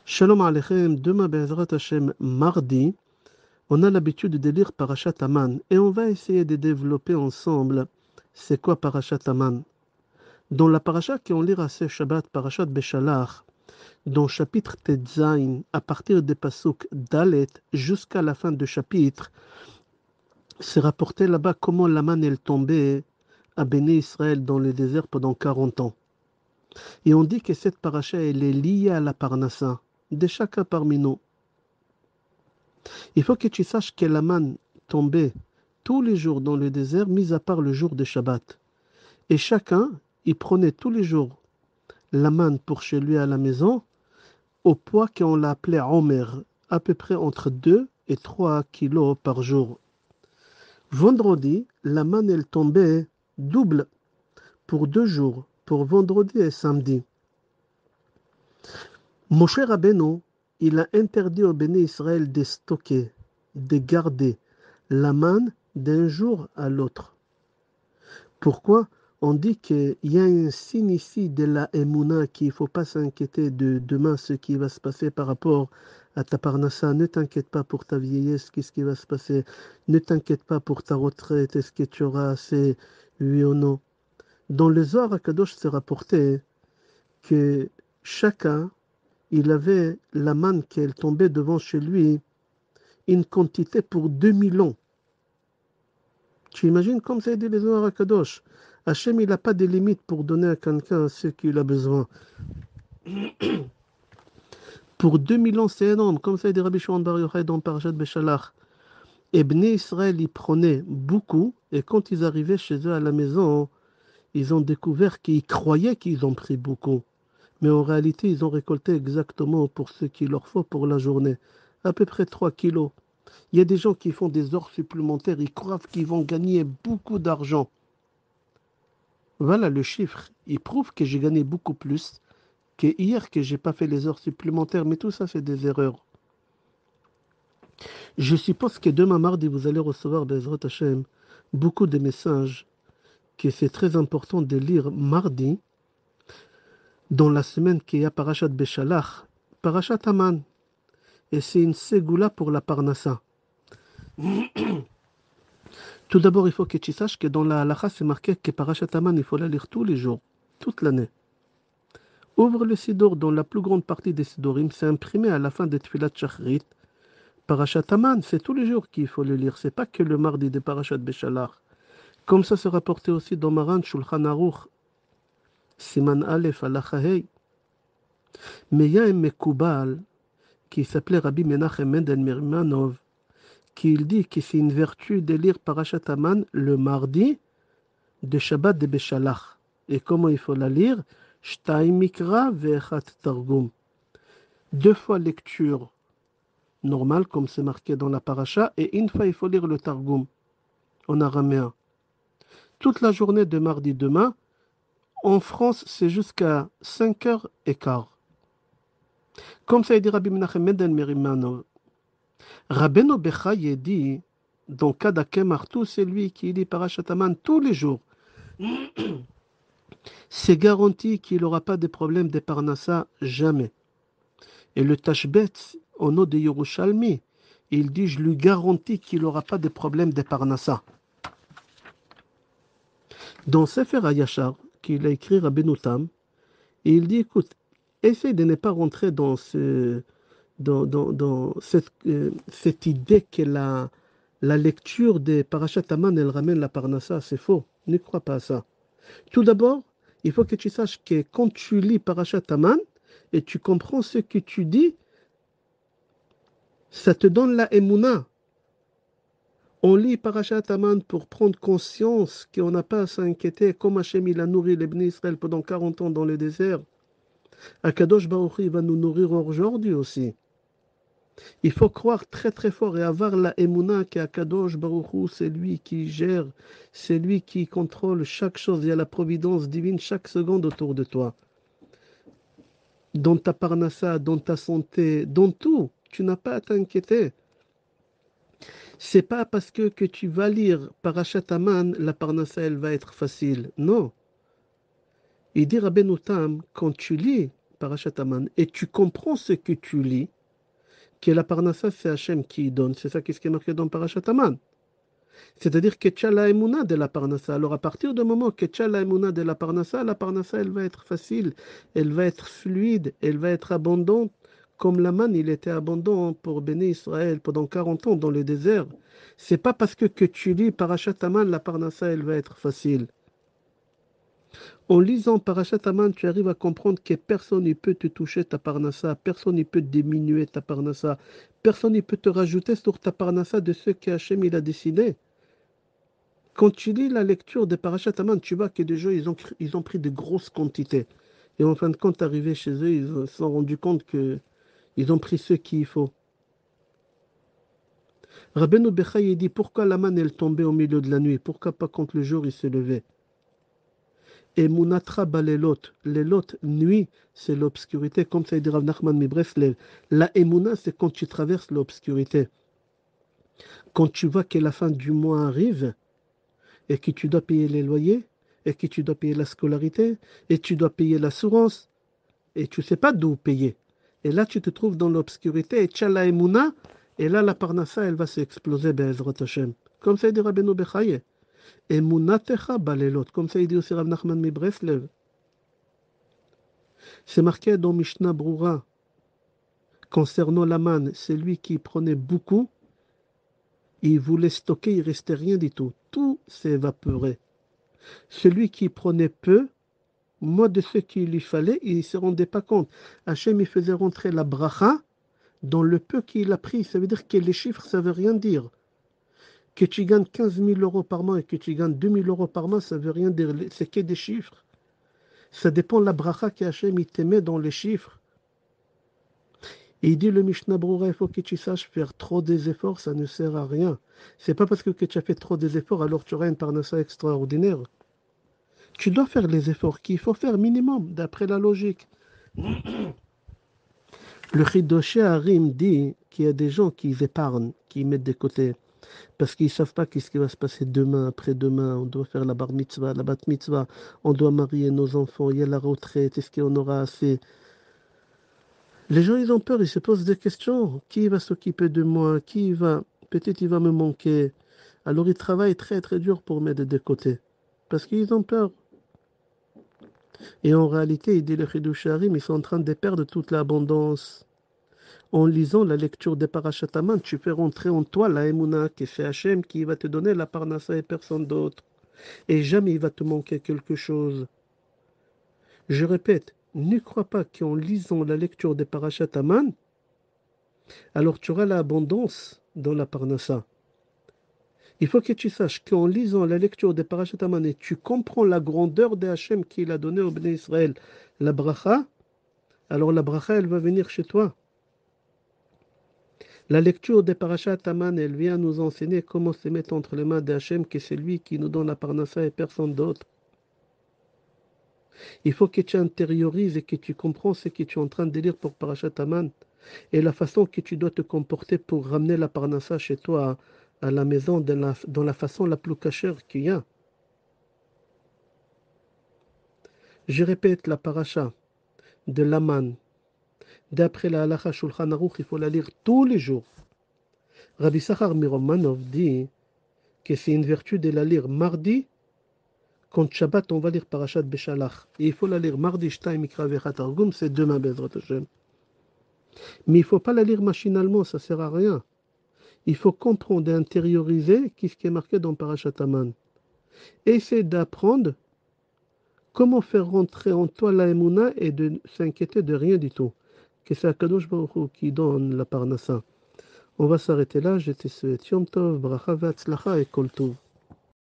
Shalom Aleichem, demain Be'ezrat Hashem, mardi, on a l'habitude de lire Parashat Aman et on va essayer de développer ensemble c'est quoi Parashat Aman. Dans la parasha qu'on lira ce Shabbat, Parashat Beshalach, dans chapitre Tetzain, à partir des pasuk Dalet jusqu'à la fin du chapitre, c'est rapporté là-bas comment la manne est tombée à Béné Israël dans le désert pendant 40 ans. Et on dit que cette parasha elle est liée à la Parnassa de chacun parmi nous. Il faut que tu saches que la manne tombait tous les jours dans le désert, mis à part le jour de Shabbat. Et chacun, il prenait tous les jours la manne pour chez lui à la maison, au poids qu'on l'appelait Omer, à peu près entre 2 et 3 kilos par jour. Vendredi, la manne, elle tombait double pour 2 jours, pour vendredi et samedi. Moshe Rabbeinu, il a interdit au Béné Israël de stocker, de garder la manne d'un jour à l'autre. Pourquoi? On dit qu'il y a un signe ici de la Emouna qu'il ne faut pas s'inquiéter de demain ce qui va se passer par rapport à ta parnassa. Ne t'inquiète pas pour ta vieillesse, qu'est-ce qui va se passer. Ne t'inquiète pas pour ta retraite, est-ce que tu auras assez, oui ou non. Dans le Zohar HaKadosh, c'est rapporté que chacun, il avait la manne qu'elle tombait devant chez lui, une quantité pour 2000 ans. Tu imagines comme ça dit les Zohar HaKadosh. Hachem, il n'a pas de limite pour donner à quelqu'un ce qu'il a besoin. Pour 2000 ans, c'est énorme. Comme ça dit Rabbi Shimon Bar Yochai dans Parashat Beshalach. Et Bnei Israël, ils prenaient beaucoup. Et quand ils arrivaient chez eux à la maison, ils ont découvert qu'ils croyaient qu'ils ont pris beaucoup. Mais en réalité, ils ont récolté exactement pour ce qu'il leur faut pour la journée. À peu près 3 kilos. Il y a des gens qui font des heures supplémentaires. Ils croient qu'ils vont gagner beaucoup d'argent. Voilà le chiffre. Il prouve que j'ai gagné beaucoup plus que hier que j'ai pas fait les heures supplémentaires. Mais tout ça, c'est des erreurs. Je suppose que demain mardi, vous allez recevoir, Bezrat Hashem, beaucoup de messages que c'est très important de lire mardi dans la semaine qui a Parashat Beshalach, Parashat Aman. Et c'est une ségoula pour la Parnassa. Tout d'abord, il faut que tu saches que dans la halacha, c'est marqué que Parashat Aman, il faut la lire tous les jours, toute l'année. Ouvre le Sidor, dans la plus grande partie des Sidorim, c'est imprimé à la fin des Tfilat Shachrit. Parashat Aman, c'est tous les jours qu'il faut le lire, c'est pas que le mardi de Parashat Beshalach. Comme ça, c'est rapporté aussi dans Maran, Shulchan Aruch, Siman Aleph, Halacha Hey. Mais il y a un Mekoubal qui s'appelait Rabbi Menachem Mendel Mirmanov, qui dit que c'est une vertu de lire Parashat Aman le mardi de Shabbat de Beshalach. Et comment il faut la lire? Shtaim Mikra ve'echat Targum. 2 fois lecture normale, comme c'est marqué dans la paracha, et une fois il faut lire le Targum en araméen. Toute la journée de mardi demain, en France, c'est jusqu'à 5h15. Comme ça, il dit Rabbi Menachem Mendel Merimano. Rabbeinu Bechaye dit, dans Kadake Martou, c'est lui qui lit Parashat Aman tous les jours. C'est garanti qu'il n'aura pas de problème de Parnassa, jamais. Et le Tashbet, au nom de Yerushalmi, il dit, je lui garantis qu'il n'aura pas de problème de Parnassa. Dans Sefer HaYashar, qu'il a écrit Rabbeinu Tam, il dit, écoute, essaye de ne pas rentrer dans cette idée que la lecture des Parashat Aman, elle ramène la Parnassa. C'est faux. Ne crois pas à ça. Tout d'abord, il faut que tu saches que quand tu lis Parashat Aman et tu comprends ce que tu dis, ça te donne la Emouna. On lit Parashat Aman pour prendre conscience qu'on n'a pas à s'inquiéter comme Hachem il a nourri les Bnei Israël pendant 40 ans dans le désert. Akadosh Baruch Hu va nous nourrir aujourd'hui aussi. Il faut croire très très fort et avoir la Emouna qu'Akadosh Baruch Hu, c'est lui qui gère, c'est lui qui contrôle chaque chose. Il y a la providence divine chaque seconde autour de toi. Dans ta parnassa, dans ta santé, dans tout, tu n'as pas à t'inquiéter. C'est pas parce que tu vas lire Parashat Aman, la parnassa, elle va être facile. Non. Il dit Rabbeinu Tam, quand tu lis Parashat Aman, et tu comprends ce que tu lis, que la Parnassa, c'est Hachem qui donne. C'est ça qui est marqué dans Parashat Aman. C'est-à-dire que tu as la Emouna de la Parnassa. Alors, à partir du moment que tu as la Emouna de la Parnassa, elle va être facile, elle va être fluide, elle va être abondante. Comme la manne, il était abondant pour Béné Israël pendant 40 ans dans le désert. C'est pas parce que tu lis Parashat Aman, la Parnassa, elle va être facile. En lisant Parashat Aman, tu arrives à comprendre que personne ne peut te toucher ta Parnassa, personne ne peut diminuer ta Parnassa, personne ne peut te rajouter sur ta Parnassa de ce que Hachem il a décidé. Quand tu lis la lecture de Parashat Aman, tu vois que des gens, ils ont pris de grosses quantités. Et en fin de compte, arrivés chez eux, ils se sont rendus compte qu'ils ont pris ce qu'il faut. Rabbeinu Bechaï dit, pourquoi la manne, elle tombait au milieu de la nuit? Pourquoi pas quand le jour, il se levait? Et Munatra balelot, l'elot, nuit, c'est l'obscurité, comme ça dit Rav Nachman Mibreslev. La Emouna, c'est quand tu traverses l'obscurité. Quand tu vois que la fin du mois arrive, et que tu dois payer les loyers, et que tu dois payer la scolarité, et tu dois payer l'assurance, et tu ne sais pas d'où payer. Et là, tu te trouves dans l'obscurité, et tu as la Emouna, et là, la Parnassa, elle va s'exploser, Be'ezrat Hashem. Comme ça dit Rabbeinu Bechaye. Emunatecha balelot, comme ça dit aussi Rav Nachman Mibreslev. C'est marqué dans Mishnah Brura, concernant la manne, celui qui prenait beaucoup, il voulait stocker, il ne restait rien du tout. Tout s'est évaporé. Celui qui prenait peu, moi de ce qu'il lui fallait, il ne se rendait pas compte. Hachem, il faisait rentrer la bracha dans le peu qu'il a pris. Ça veut dire que les chiffres, ça ne veut rien dire. Que tu gagnes 15 000 euros par mois et que tu gagnes 2 000 euros par mois, ça ne veut rien dire. C'est que des chiffres. Ça dépend de la bracha qu'Hachem, il te met dans les chiffres. Et il dit le Mishnah Brura, il faut que tu saches faire trop des efforts, ça ne sert à rien. C'est pas parce que tu as fait trop des efforts, alors tu auras une parnassa extraordinaire. Tu dois faire les efforts qu'il faut faire minimum, d'après la logique. Le Chidoché Harim dit qu'il y a des gens qui épargnent, qui mettent de côté, parce qu'ils ne savent pas qu'est-ce qui va se passer demain, après-demain. On doit faire la bar mitzvah, la bat mitzvah, on doit marier nos enfants, il y a la retraite, est-ce qu'on aura assez? Les gens, ils ont peur, ils se posent des questions. Qui va s'occuper de moi? Qui va... Peut-être il va me manquer. Alors ils travaillent très très dur pour mettre de côté. Parce qu'ils ont peur. Et en réalité, il dit le Chiddush Harim, ils sont en train de perdre toute l'abondance. En lisant la lecture des Parashat Aman, tu fais rentrer en toi la Emouna, qui c'est Hachem, qui va te donner la Parnassa et personne d'autre. Et jamais il va te manquer quelque chose. Je répète, ne crois pas qu'en lisant la lecture des Parashat Aman, alors tu auras l'abondance dans la Parnassa. Il faut que tu saches qu'en lisant la lecture des Parashat Aman, tu comprends la grandeur de Hachem qu'il a donné au Béné Israël, la bracha, alors la bracha, elle va venir chez toi. La lecture des Parashat Aman, elle vient nous enseigner comment se mettre entre les mains de Hachem, que c'est lui qui nous donne la Parnassa et personne d'autre. Il faut que tu intériorises et que tu comprends ce que tu es en train de lire pour Parashat Aman et la façon que tu dois te comporter pour ramener la Parnassa chez toi à la maison dans la façon la plus cachère qu'il y a. Je répète la paracha de l'Aman. D'après la halacha Shulchan Aruch, il faut la lire tous les jours. Rabbi Sachar Miromanov dit que c'est une vertu de la lire mardi. Quand Shabbat, on va lire Parashat Beshalach. Et il faut la lire mardi, Shtaim, Mikra, Vechat, Targum, c'est demain, Bezrat Hashem. Mais il ne faut pas la lire machinalement, ça ne sert à rien. Il faut comprendre et intérioriser ce qui est marqué dans Parashat Aman. Essayer d'apprendre comment faire rentrer en toi la Emouna et de s'inquiéter de rien du tout. Que c'est Akadosh Baruch Hu qui donne la Parnassa. On va s'arrêter là. Je te souhaite Yom Tov, Bracha Ve'atzlacha et Kol Tov.